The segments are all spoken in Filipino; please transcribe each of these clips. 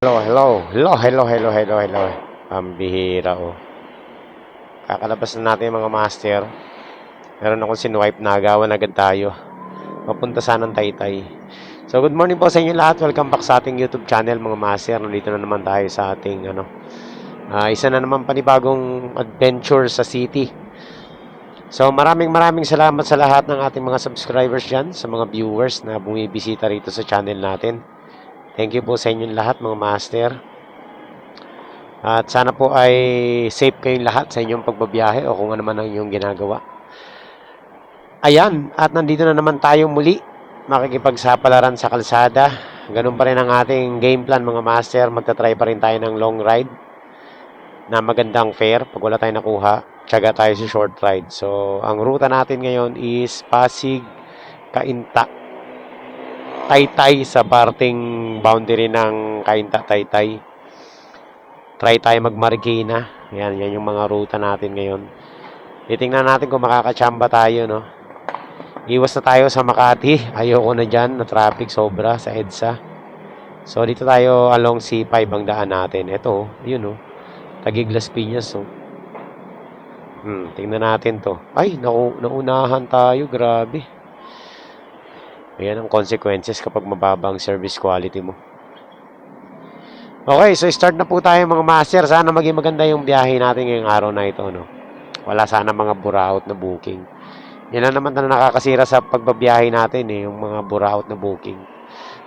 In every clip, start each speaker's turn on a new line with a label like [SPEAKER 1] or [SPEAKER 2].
[SPEAKER 1] Hello. Ang bihira, oh. Kakalabas na natin mga master. Meron akong sinwipe na agawan agad tayo. Papunta sanang Taytay. So, good morning po sa inyo lahat. Welcome back sa ating YouTube channel, mga master. Nandito na naman tayo sa ating, isa na naman panibagong adventure sa city. So, maraming salamat sa lahat ng ating mga subscribers dyan, sa mga viewers na bumibisita rito sa channel natin. Thank you po sa inyong lahat, mga master. At sana po ay safe kayong lahat sa inyong pagbabiyahe o kung ano man ang inyong ginagawa. Ayan, at nandito na naman tayo muli, makikipagsapalaran sa kalsada. Ganun pa rin ang ating game plan, mga master. Magta-try pa rin tayo ng long ride na magandang fare. Pag wala tayong nakuha, tiyaga tayo sa short ride. So, ang ruta natin ngayon is Pasig, Cainta, Taytay sa parting boundary ng Cainta, Taytay. Try tayo mag-Marikina. Yan yung mga ruta natin ngayon. Titingnan natin kung makakachamba tayo, no? Iwas na tayo sa Makati. Ayoko na dyan, na traffic sobra sa EDSA. So, dito tayo along C5 ang daan natin. Ito, yun, oh. Taguig Las Piñas, oh. Tingnan natin to. Ay, naunahan tayo. Grabe. Ayan ang consequences kapag mababa ang service quality mo. Okay, so start na po tayo mga master. Sana maging maganda yung biyahe natin ngayong araw na ito, no? Wala sana mga buraot na booking. Yan lang naman na nakakasira sa pagbabiyahe natin, yung mga buraot na booking.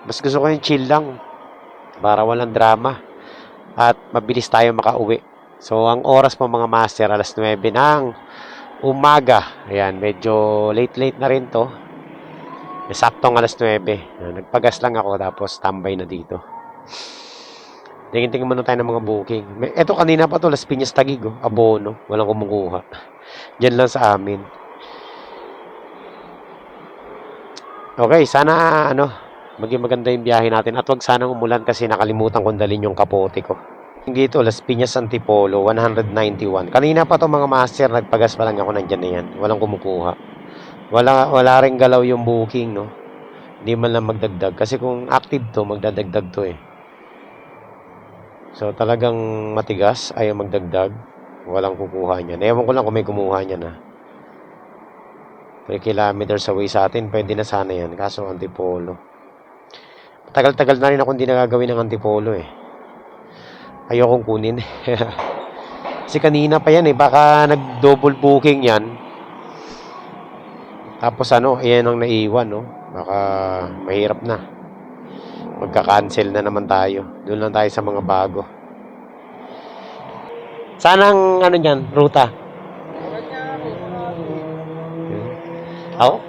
[SPEAKER 1] Mas gusto ko yung chill lang para walang drama at mabilis tayo makauwi. So, ang oras po mga master, alas 9 ng umaga. Ayan, medyo late na rin to. Saktong alas 9. Nagpagas lang ako tapos tambay na dito. Tingin-tingin muna tayo ng mga booking. Ito kanina pa to, Las Piñas Taguig, oh. Abono. Walang kumukuha. Diyan lang sa amin. Okay, sana maging maganda yung biyahe natin. At wag sanang umulan kasi nakalimutan kong dalhin yung kapote ko. Dito, Las Piñas Antipolo, 191. Kanina pa to mga master, nagpagas pa lang ako, nandyan na yan. Walang kumukuha. Wala ring galaw yung booking, no? Hindi man lang magdagdag. Kasi kung active to, magdadagdag to eh. So, talagang matigas. Ayaw magdagdag. Walang kukuha niyan. Ewan ko lang kung may kumuha niyan, ha. 3 kilometers away sa atin. Pwede na sana yan. Kaso Antipolo. Tagal-tagal na rin ako hindi nagagawin ng Antipolo eh. Ayokong kunin. Kasi kanina pa yan eh. Baka nag-double booking yan. Tapos ayan ang naiwan, no? Baka mahirap na. Magka-cancel na naman tayo. Doon lang tayo sa mga bago. Saan ang niyan, ruta? Ako?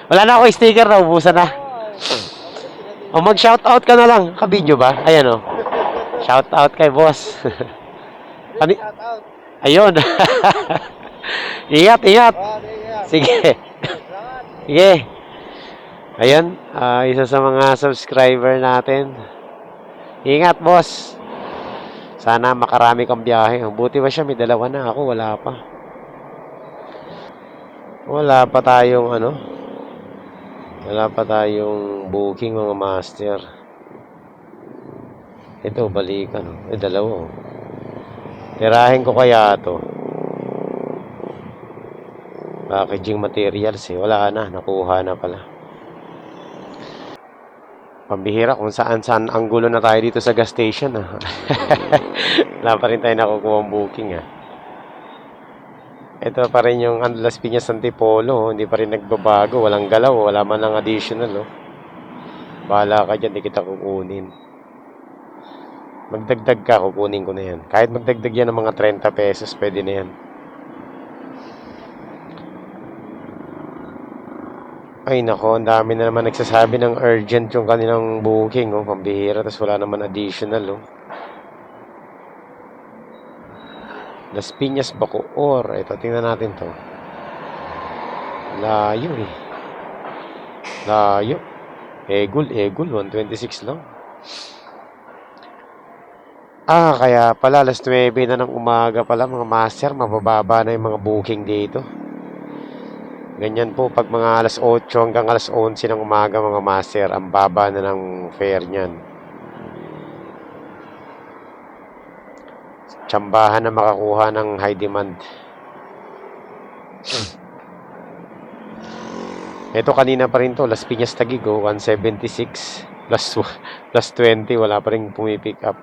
[SPEAKER 1] Wala na ako sticker na, ubusan na. O mag-shoutout ka na lang. Ka-video ba? Ayan o. Shoutout kay boss. Ayun. Ingat. Sige. Ayan, isa sa mga subscriber natin. Ingat, boss. Sana makarami kang biyahe. Buti ba siya, may dalawa na. Ako, wala pa. Wala pa tayong booking, mga master. Ito, balikan. Dalawa. Tirahin ko kaya ito. Packaging materials eh. Wala na. Nakuha na pala. Pambihira kung saan anggulo na tayo dito sa gas station. Wala pa rin tayo nakukuha ang booking. Ito pa rin yung Las Piñas Antipolo. Hindi pa rin nagbabago. Walang galaw. Wala man lang additional. Bahala ka dyan. Di kita kukunin. Magdagdag ka. Kukunin ko na yan. Kahit magdagdag yan ng mga 30 pesos. Pwede na yan. Ay nako, ang dami na naman nagsasabi ng urgent yung kanilang booking, pambihira, tapos wala naman additional, Las Piñas Bacoor. Ito, tingnan natin to. Layo eh. Layo. Egul, 126 lang. Kaya pala, alas 9 na ng umaga pala, mga master, mabababa na yung mga booking dito. Ganyan po pag mga alas 8 hanggang alas 11 ng umaga mga master, ang baba na ng fare niyan. Tsambahan na makakuha ng high demand. Ito kanina pa rin to, Las Piñas Taguig, 176 plus 20, wala pa rin pumipick up.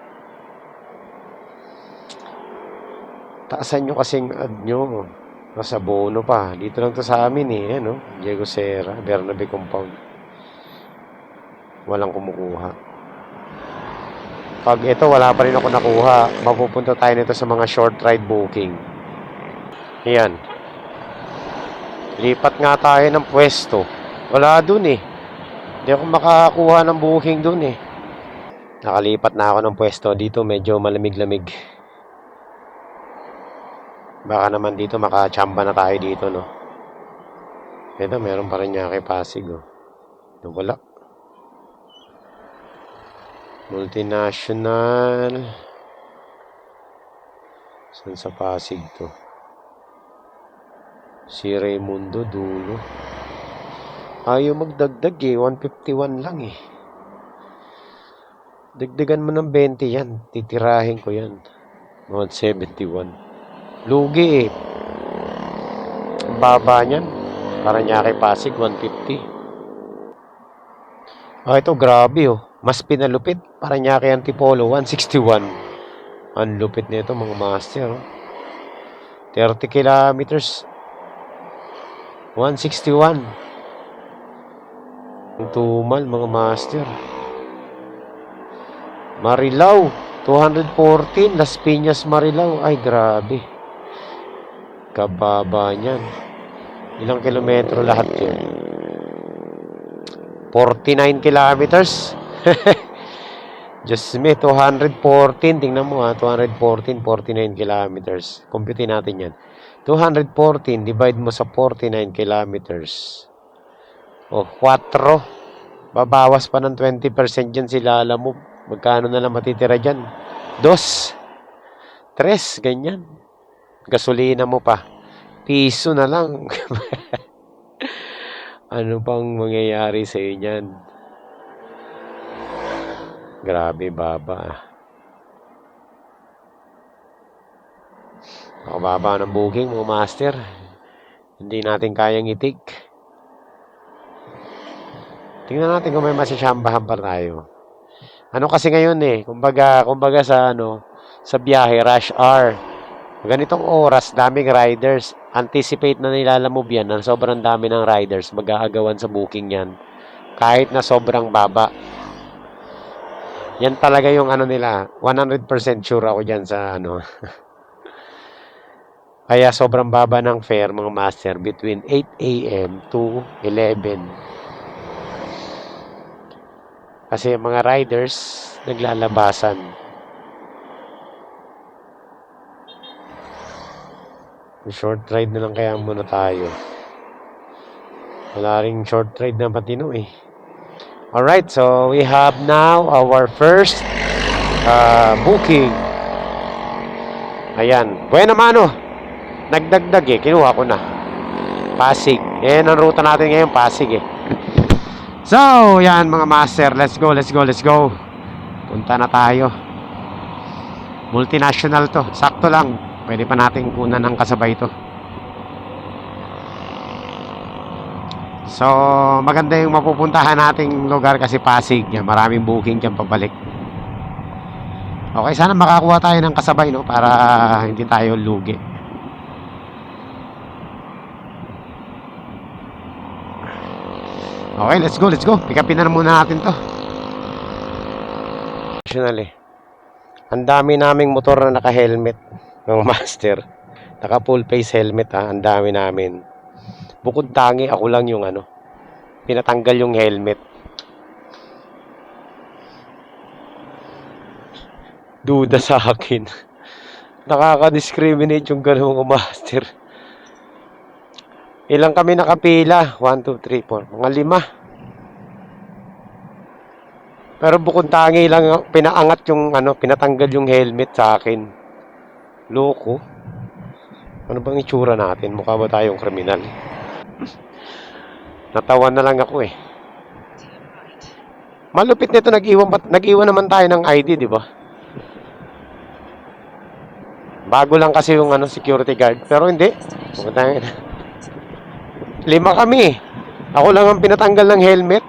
[SPEAKER 1] Taasan nyo kasing ad nyo. Nasa bono pa. Dito lang to sa amin eh. Ano? Diego Serra, Bernabe Compound. Walang kumukuha. Pag ito, wala pa rin ako nakuha. Mapupunta tayo nito sa mga short ride booking. Ayan. Lipat nga tayo ng pwesto. Wala dun eh. Hindi ako makakuha ng booking dun eh. Nakalipat na ako ng pwesto. Dito medyo malamig-lamig. Baka naman dito makachamba na tayo dito, no? Ito, meron pa rin niya kay Pasig, oh. Ito, wala. Multinational. Saan sa Pasig to? Si Raimundo, dulo. Ayaw magdagdag eh. 151 lang eh. Dagdagan mo ng 20 yan. Titirahin ko yan. 171. Lugi eh. Ang baba niyan. Para niya kay Pasig, 150. Ito grabe oh. Mas pinalupit. Para niya kay Antipolo, 161. Ang lupit nito mga master. Oh. 30 kilometers. 161. Ang tumal mga master. Marilao, 214. Las Piñas, Marilao. Ay grabe. Kababa niyan. Ilang kilometro lahat yun? 49 kilometers. Just me, 214. Tingnan mo ha, 214, 49 kilometers. Compute natin yan. 214, divide mo sa 49 kilometers. O, 4. Babawas pa ng 20% dyan sila. Alam mo, magkano na lang matitira dyan? 2. 3, ganyan. Gasolina mo pa. Piso na lang. Ano pang mangyayari sa inyan? Grabe, baba. Nakababa ng booking, mga master. Hindi natin kayang itik. Tingnan natin kung may masasyampahan pa tayo. Ano kasi ngayon eh, kumbaga sa sa biyahe, rush hour. Ganitong oras, daming riders. Anticipate na nilalamove yan na sobrang dami ng riders. Mag-aagawan sa booking yan. Kahit na sobrang baba. Yan talaga yung nila. 100% sure ako dyan sa Kaya sobrang baba ng fare mga master between 8 a.m. to 11. Kasi mga riders naglalabasan. Short ride na lang kaya muna tayo. Wala ring short ride na matino eh. Alright, so we have now our first booking. Ayan. Buena mano. Nagdagdag eh. Kinuha ko na. Pasig. Yan ang ruta natin ngayon. Pasig eh. So, yan mga master. Let's go, let's go, let's go. Punta na tayo. Multinational to. Sakto lang. Pwede pa nating kunan ng kasabay to. So, maganda yung mapupuntahan nating lugar kasi Pasig. Yan, maraming booking dyan pabalik. Okay, sana makakuha tayo ng kasabay, no? Para hindi tayo lugi. Okay, let's go, let's go. Pick upin na muna natin to. Actually, ang dami naming motor na naka-helmet. Mga master, naka full face helmet ha, ang dami namin. Bukod tangi, ako lang yung pinatanggal yung helmet. Duda sa akin. Nakaka-discriminate yung ganung mga master. Ilang kami nakapila? 1, 2, 3, 4. Mga 5. Pero bukod tangi lang pinaangat yung pinatanggal yung helmet sa akin. Loko. Ano bang itsura natin? Mukha ba tayong kriminal? Natawan na lang ako eh. Malupit nito, nag-iwan naman tayo ng ID, di ba? Bago lang kasi yung security guard. Pero hindi. Putang ina. 5 kami. Ako lang ang pinatanggal ng helmet.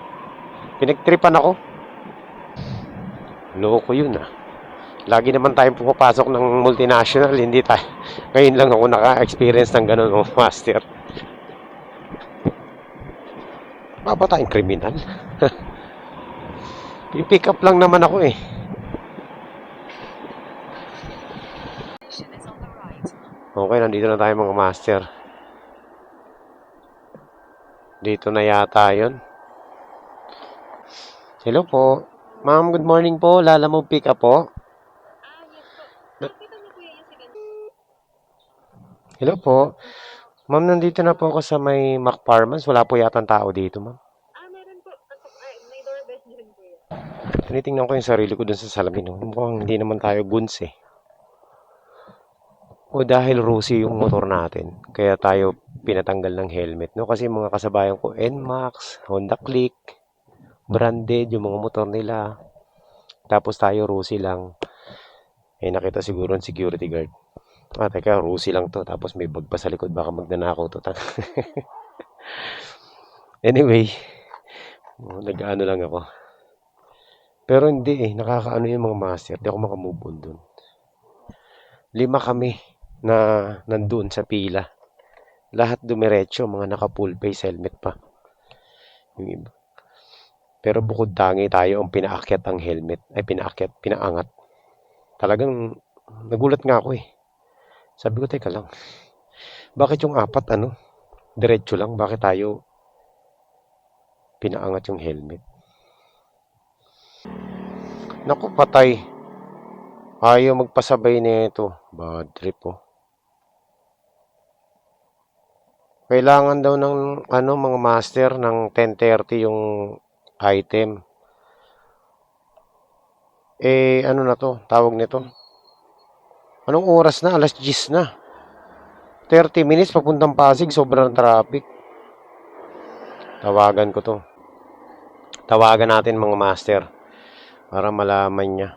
[SPEAKER 1] Pinagtripan ako. Loko yun ah. Lagi naman tayong pumapasok ng multinational. Hindi tayo. Ngayon lang ako naka-experience ng ganun, oh, master. Baba tayong kriminal. Pipick up lang naman ako eh. Okay, nandito na tayo mga master. Dito na yata yun. Hello po. Ma'am, good morning po. Lala mo pick up po? Hello po. Ma'am, nandito na po ako sa may McParmans. Wala po yata tao dito, ma'am.
[SPEAKER 2] Meron po. May doorbell din po yun.
[SPEAKER 1] Tinitingnan ko yung sarili ko dun sa salamin. Mukhang hindi naman tayo guns eh. O dahil Rusi yung motor natin, kaya tayo pinatanggal ng helmet, no? Kasi mga kasabayan ko, NMAX, Honda Click, branded yung mga motor nila. Tapos tayo Rusi lang. Eh nakita siguro ng security guard. Teka, Rusi lang to. Tapos may bag pa sa likod, baka magnanakaw to. Anyway, nag-ano lang ako. Pero hindi eh, nakakaano yung mga master. Di ako makamove on dun. 5 kami na nandun sa pila. Lahat dumiretso, mga naka full face helmet pa. Yung iba. Pero bukod tangi tayo ang pinaakyat ang helmet. Ay pinaangat. Talagang nagulat nga ako eh. Sabi ko, teka lang. Bakit yung 4 diretso lang? Bakit tayo pinaangat yung helmet? Naku, patay. Ayaw magpasabay nito. Bad trip oh. Kailangan daw ng mga master ng 10:30 yung item. Eh ano na to? Tawag nito. Anong oras na? Alas 10 na. 30 minutes papuntang Pasig, sobrang traffic. Tawagan ko to. Tawagan natin mga master para malaman niya.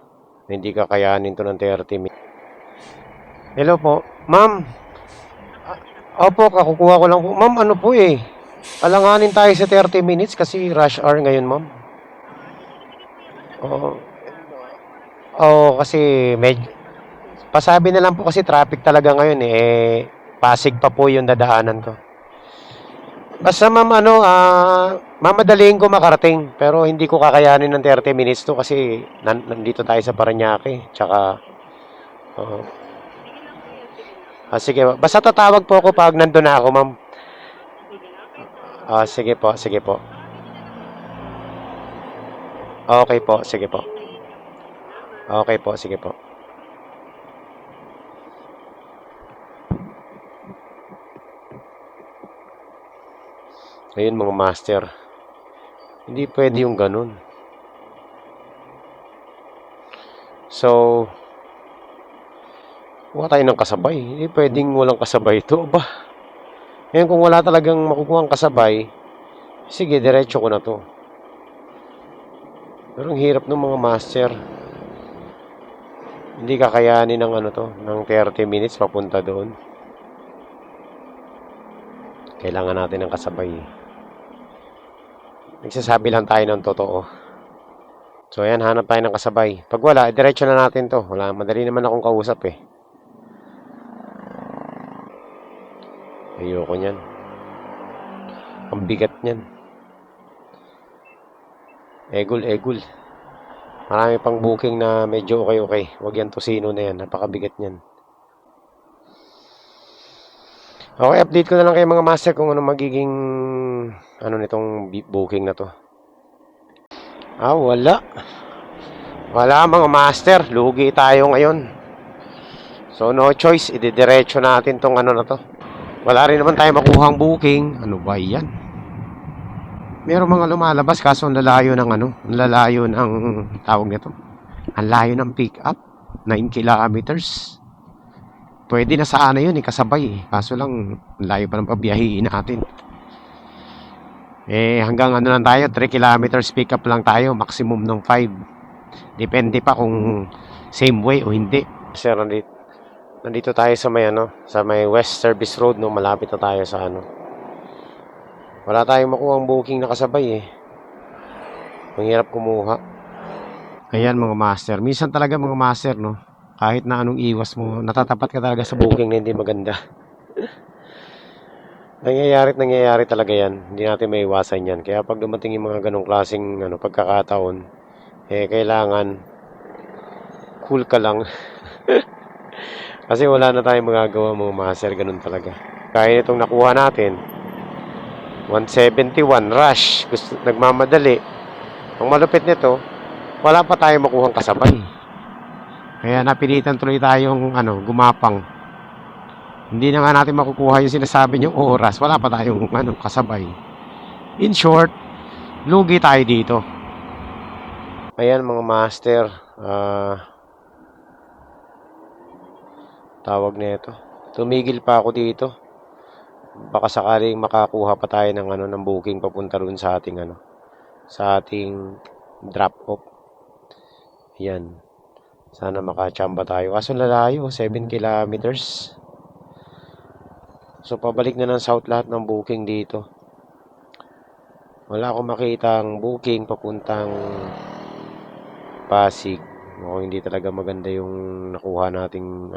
[SPEAKER 1] Hindi kakayanin to ng 30 minutes. Hello po. Ma'am. Opo, kakukuha ko lang po. Ma'am, ano po eh. Alanganin tayo sa 30 minutes kasi rush hour ngayon, ma'am. Oo. Oo, kasi pasabi na lang po kasi traffic talaga ngayon eh. Pasig pa po yung dadaanan ko. Basta ma'am, mamadaliin ko makarating. Pero hindi ko kakayanin ng 30 minutes to kasi nandito tayo sa Parañaque. Tsaka, sige, basta tatawag po ako pag nandun na ako, ma'am. Sige po, sige po. Okay po, sige po. Okay po, sige po. Ayun mga master. Hindi pwede yung ganun. So, kuha tayo ng kasabay. Hindi pwedeng walang kasabay ito. Ba? Ngayon kung wala talagang makukuha ang kasabay, sige, diretso ko na to. Pero ang hirap ng mga master. Hindi kakayanin ng ng 30 minutes papunta doon. Kailangan natin ng kasabay. Nagsasabi lang tayo ng totoo. So ayan, hanap tayo ng kasabay. Pag wala, diretso na natin to. Wala, madali naman akong kausap eh. Ayoko niyan. Ang bigat niyan. Egul. Marami pang booking na medyo okay. Huwag yan tosino na yan. Napakabigat niyan. Okay, update ko na lang kayo mga master kung ano magiging nitong booking na to. Wala. Wala mga master. Lugi tayo ngayon. So no choice. Ididiretso natin tong na to. Wala rin naman tayo makuhang booking. Ano ba yan? Meron mga lumalabas kaso ang lalayo ng ang lalayo ng tawag nito. Ang layo ng pick up. 9 kilometers. Pwede na sana yun kasabay eh. Kaso lang, layo pa ng pabiyahiin natin. Hanggang lang tayo, 3 kilometers pick up lang tayo, maximum ng 5. Depende pa kung same way o hindi. Sir, nandito tayo sa may sa may West Service Road, no. Malapit na tayo sa Wala tayong makuhang booking na kasabay eh. Ang hirap kumuha. Ayan mga master. Minsan talaga mga master, no. Kahit na anong iwas mo, natatapat ka talaga sa booking na hindi maganda. Nangyayari talaga yan. Hindi natin maiwasan yan. Kaya pag dumating yung mga ganong klaseng pagkakataon, kailangan cool ka lang. Kasi wala na tayong magagawa mga master. Ganun talaga. Kaya itong nakuha natin, 171 rush. Nagmamadali. Ang malupit nito, wala pa tayong makuhang kasabay. Kaya napilitan tuloy tayong gumapang. Hindi na nga natin makukuha yung sinasabi niyong oras. Wala pa tayong kasabay. In short, lugi tayo dito. Ayan mga master. Tawag na ito. Tumigil pa ako dito. Baka sakaling makakuha pa tayo ng booking papunta rin sa ating sa ating drop off. Ayan. Sana makachamba tayo. Kaso lalayo, 7 kilometers. So, pabalik na ng south lahat ng booking dito. Wala akong makitang booking papuntang Pasig. O, hindi talaga maganda yung nakuha nating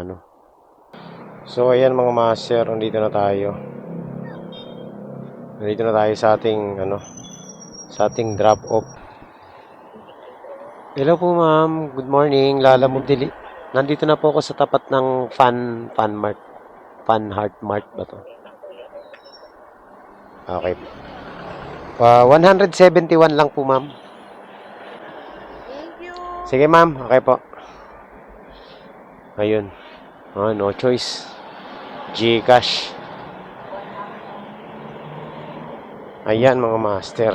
[SPEAKER 1] So, ayan mga master. Nandito na tayo. Nandito na tayo sa ating sa ating drop off. Hello po ma'am. Good morning. Lala Mudili. Nandito na po ako sa tapat ng Fun Mart. Fun Heart Mart ba to? Okay. 171 lang po, ma'am.
[SPEAKER 2] Thank you.
[SPEAKER 1] Sige, ma'am. Okay po. Ayun. No choice. GCash. Ayan, mga master.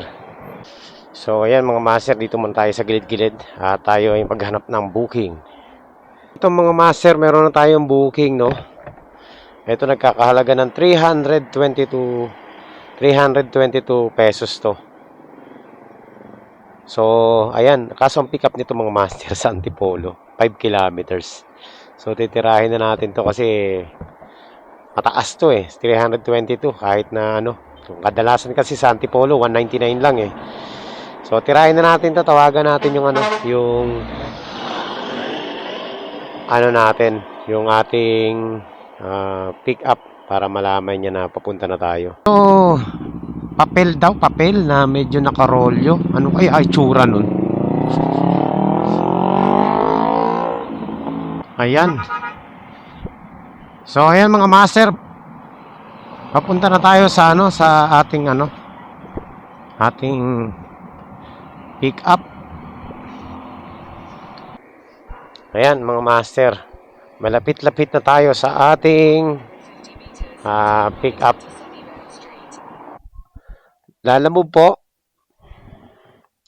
[SPEAKER 1] So, ayan, mga master. Dito muna tayo sa gilid-gilid. Tayo ay maghanap ng booking. Ito, mga master, meron na tayong booking, no? Ito nagkakahalaga ng 322 pesos to. So, ayan. Kaso ang pick up nito mga master sa Antipolo. 5 kilometers. So, titirahin na natin to kasi mataas to eh. 322 kahit na kadalasan kasi sa Antipolo 199 lang eh. So, tirahin na natin to. Tawagan natin yung natin. Yung ating pick up para malaman niya na papunta na tayo. So, papel na medyo nakarolyo. Ano kaya itsura nun? Ayan. So, ayan mga master. Papunta na tayo sa sa ating ating pick up. Ayan mga master. Malapit-lapit na tayo sa ating pick up. Lalamove po.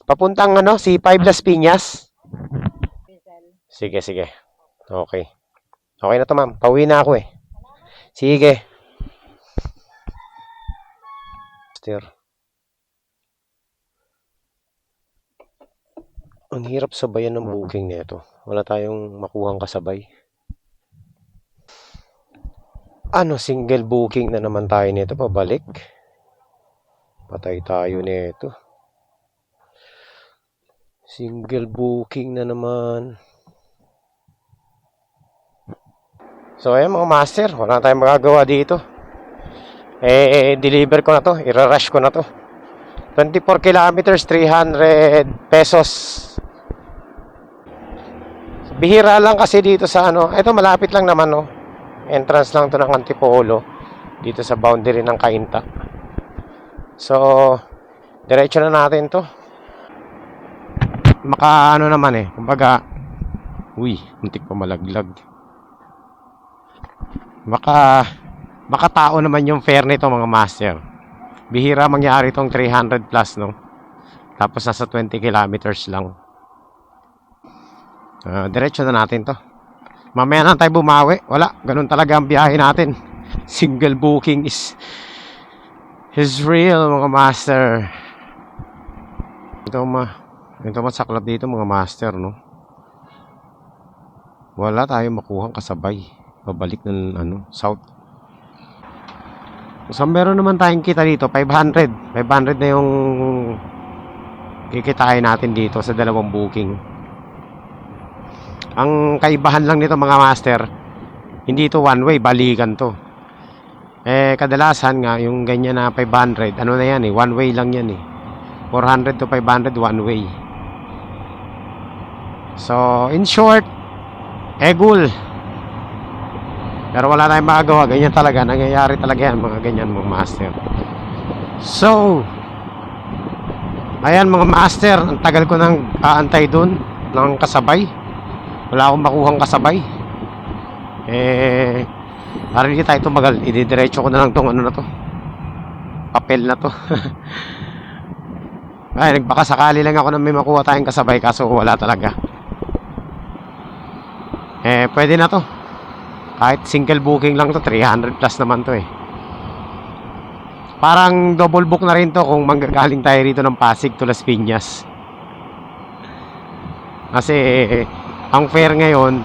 [SPEAKER 1] Papuntang C5 Las Piñas. Sige. Okay. Okay na to, ma'am. Pauwi na ako eh. Sige. Ang hirap sabayan ng booking nito. Wala tayong makuhang kasabay. Single booking na naman tayo nito pabalik. Patay tayo nito. Single booking na naman. So ayan mga master, wala tayong magagawa dito. Deliver ko na to, irarush ko na to. 24 kilometers, 300 pesos. Bihira lang kasi dito sa ito malapit lang naman entrance lang to ng Antipolo dito sa boundary ng Cainta. So diretso na natin to. Naman kumbaga muntik pa malaglag. Makatao naman yung fare nito mga master. Bihira mangyari tong 300 plus tapos nasa 20 kilometers lang. Diretso na natin to. Mamaya na tayo bumawi. Wala, ganun talaga ang biyahe natin. Single booking is real mga master. Ito masaklap dito mga master Wala tayong makuhang kasabay. Pabalik ng south. So meron naman tayong kita dito, 500. 500 na yung kikitain natin dito sa dalawang booking. Ang kaibahan lang nito mga master, hindi ito one way, balikan to. Kadalasan nga yung ganyan na 500, ano na yan one way lang yan 400 to 500 one way. So in short, egul. Pero wala tayong magagawa, ganyan talaga, nangyayari talaga yan mga ganyan mga master. So ayan mga master, ang tagal ko nang aantay dun ng kasabay. Wala akong makuhang kasabay. Para hindi tayo tumagal, ididiretso ko na lang tong papel na to. Ay, nagbakasakali lang ako na may makuha tayong kasabay, kaso wala talaga. Pwede na to. Kahit single booking lang to, 300 plus naman to Parang double book na rin to kung manggagaling tayo rito ng Pasig to Las Piñas. Kasi ang fare ngayon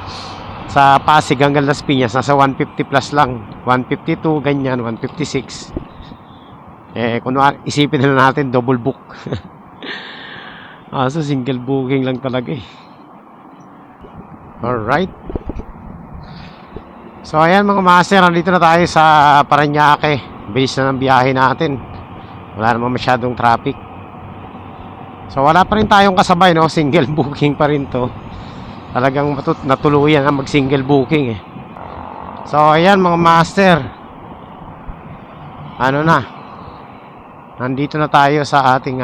[SPEAKER 1] sa Pasig hanggang Las Piñas nasa 150 plus lang, 152 ganyan, 156. Kung isipin na natin double book. So single booking lang talaga Alright. So ayan mga master, nandito na tayo sa Parañaque. Bilis na ng biyahe natin. Wala naman masyadong traffic. So wala pa rin tayong kasabay single booking pa rin to. Talagang natuluyan ang mag single booking So ayan mga master, nandito na tayo sa ating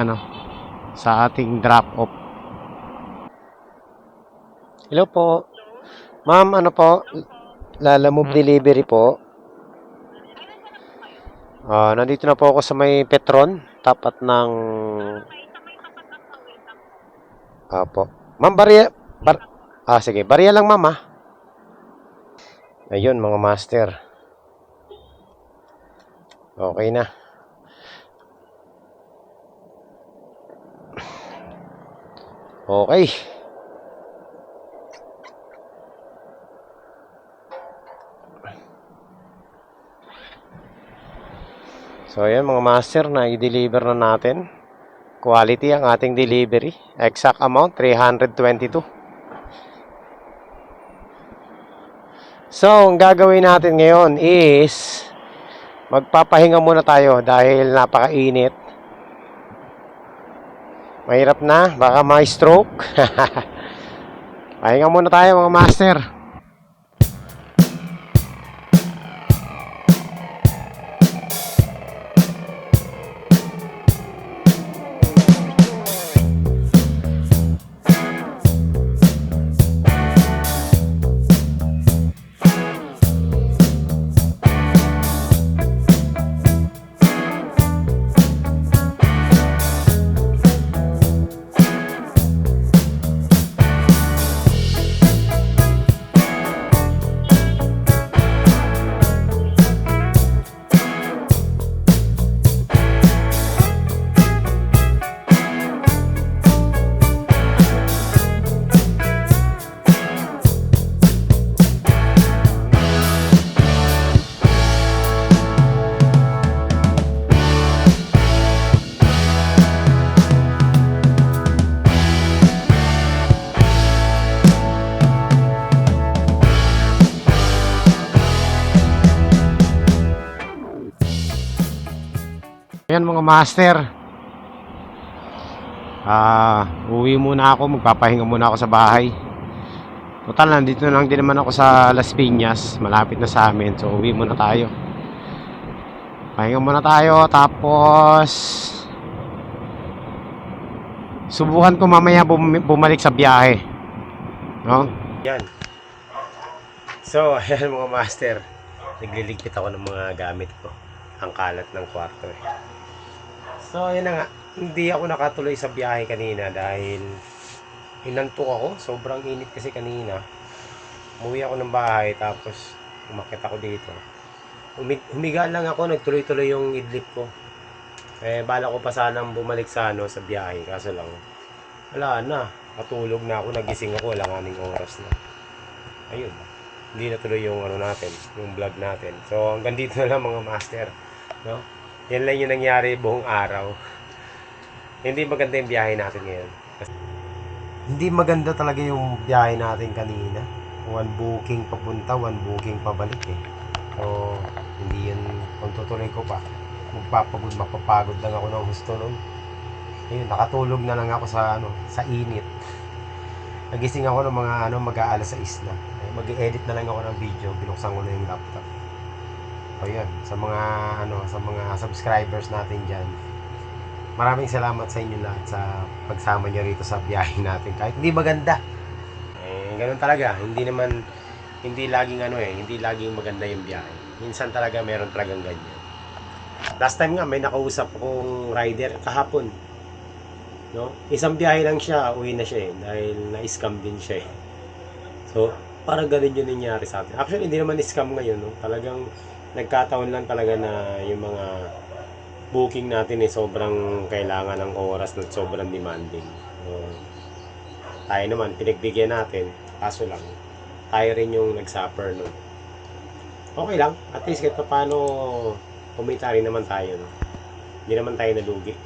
[SPEAKER 1] sa ating drop off. Hello po ma'am, po Lalamove delivery po. Nandito na po ako sa may Petron, tapat ng po ma'am, sige, barya lang ma'am Ayun mga master, okay na. Okay. So ayan mga master, na i-deliver na natin. Quality ang ating delivery. Exact amount 322. So ang gagawin natin ngayon is magpapahinga muna tayo dahil napakainit. Mahirap na, baka may stroke. Pahinga muna tayo mga master. Ayan mga master, uwi muna ako, magpapahinga muna ako sa bahay. Total, nandito lang din naman ako sa Las Piñas, malapit na sa amin. So uwi muna tayo. Pahinga muna tayo, tapos subukan ko mamaya bumalik sa biyahe. Yan. So ayan mga master, nagliligpit ako ng mga gamit ko. Ang kalat ng kwarto So ayan na nga, hindi ako nakatuloy sa biyahe kanina dahil inantok ako. Sobrang init kasi kanina. Umuwi ako ng bahay tapos umakyat ako dito. Humiga lang ako, nagtuloy-tuloy yung idlip ko. Bala ko pa sanang bumalik sa sa biyahe, kaso lang wala na. Patulog na ako, nagising ako, wala kaming oras na. Ayun. hindi natuloy yung ano natin, yung vlog natin. So hanggang dito na lang mga master, no? Yan lang yung nangyari buong araw. Hindi maganda yung biyahe natin ngayon. Hindi maganda talaga yung biyahe natin kanina. One booking papunta, one booking pabalik eh. So, hindi yun, kung tutuloy ko pa, mapapagod lang ako ng gusto nun. Ayun, nakatulog na lang ako sa sa init. Nagising ako ng mga mag-aalas 6 na. Mag-edit na lang ako ng video, binuksan ko na yung laptop. So, yun, sa mga subscribers natin diyan. Maraming salamat sa inyo lahat sa pagsama niyo rito sa biyahe natin. Kahit hindi maganda. Ganun talaga. Hindi laging maganda yung biyahe. Minsan talaga meron talagang ganyan. Last time nga may nakausap akong rider kahapon. No? Isang biyahe lang siya, uwi na siya dahil na-scam din siya So, parang ganun yung nangyari sa atin. Actually, hindi naman scam ngayon, no? Talagang nagkataon lang talaga na yung mga booking natin sobrang kailangan ng oras at sobrang demanding. Tayo naman, pinagbigyan natin, kaso lang, tayo rin yung nag-suffer nun. Okay lang, at least kahit paano kumita rin naman tayo. No? Hindi naman tayo nalugi.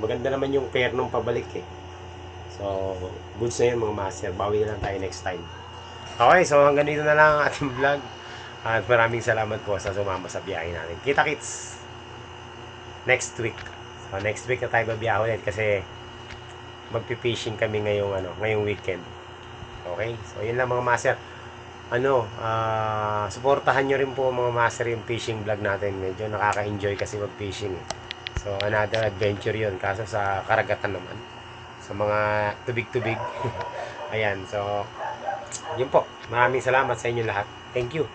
[SPEAKER 1] Maganda naman yung fare nung pabalik So, goods na yun mga master. Bawi na lang tayo next time. Okay, so hanggang dito na lang ang ating vlog. At maraming salamat po sa sumama sa biyahe natin. Kita-kits next week. So, next week na tayo babiyahe ulit kasi magpi-fishing kami ngayong weekend. Okay? So, yun lang mga master. Suportahan nyo rin po mga master yung fishing vlog natin. Medyo nakaka-enjoy kasi mag-fishing. So, another adventure yun. Kaso sa karagatan naman. Sa mga tubig-tubig. Ayan. So, yun po. Maraming salamat sa inyo lahat. Thank you.